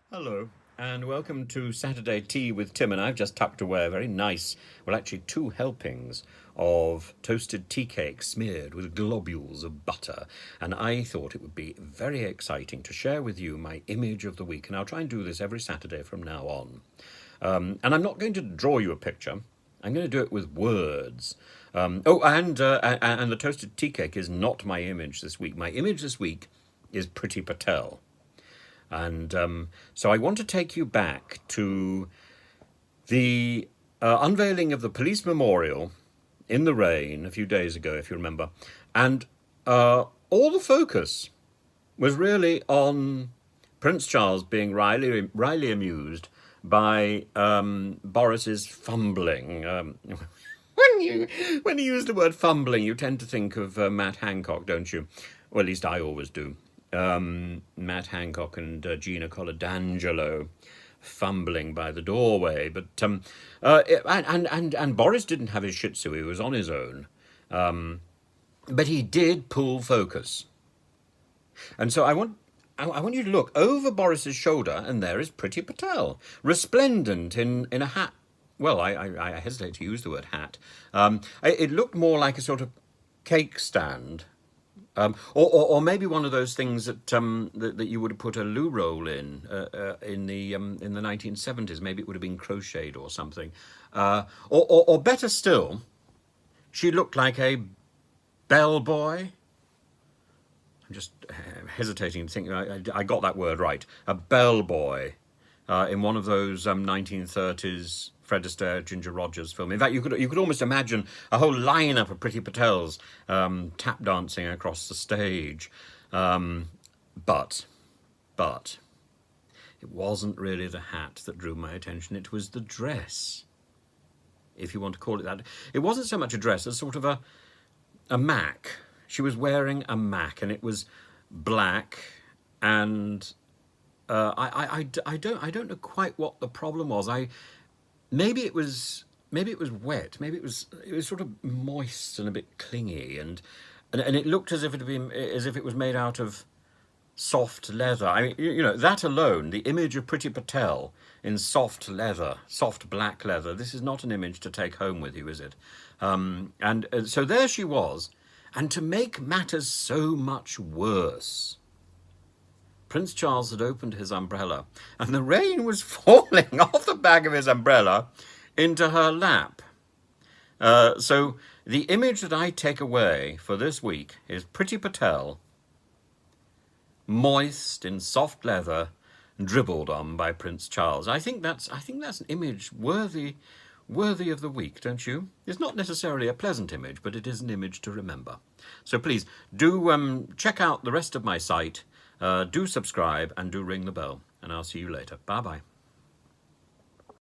Hello, and welcome to Saturday Tea with Tim. And I've just tucked away a very nice, well, actually, two helpings of toasted tea cake smeared with globules of butter. And I thought it would be very exciting to share with you my image of the week. And I'll try and do this every Saturday from now on. And I'm not going to draw you a picture. I'm going to do it with words. And the toasted tea cake is not my image this week. My image this week is Priti Patel. And so I want to take you back to the unveiling of the police memorial in the rain a few days ago, if you remember. And all the focus was really on Prince Charles being wryly amused by Boris's fumbling. When you use the word fumbling, you tend to think of Matt Hancock, don't you? Well, at least I always do. Matt Hancock and Gina Coladangelo fumbling by the doorway, but and Boris didn't have his Shih Tzu; he was on his own, but he did pull focus, and so I want you to look over Boris's shoulder, and there is Priti Patel, resplendent in a hat. Well, I hesitate to use the word hat. It looked more like a sort of cake stand. Or maybe one of those things that you would have put a loo roll in the 1970s. Maybe it would have been crocheted or something. Or better still, she looked like a bellboy. I'm just hesitating to think I got that word right. A bellboy in one of those 1930s Fred Astaire, Ginger Rogers film. In fact, you could almost imagine a whole lineup of Priti Patels tap dancing across the stage. But it wasn't really the hat that drew my attention. It was the dress, if you want to call it that. It wasn't so much a dress as sort of a mac. She was wearing a mac, and it was black, and I don't know quite what the problem was. Maybe it was wet. Maybe it was sort of moist and a bit clingy, and it looked as if it was made out of soft leather. I mean, you know, that alone, the image of Priti Patel in soft leather, soft black leather. This is not an image to take home with you, is it? So there she was, and to make matters so much worse, Prince Charles had opened his umbrella, and the rain was falling off the back of his umbrella into her lap. So the image that I take away for this week is Priti Patel, moist in soft leather, dribbled on by Prince Charles. I think that's an image worthy of the week, don't you? It's not necessarily a pleasant image, but it is an image to remember. So please do check out the rest of my site. Do subscribe and do ring the bell, and I'll see you later. Bye-bye.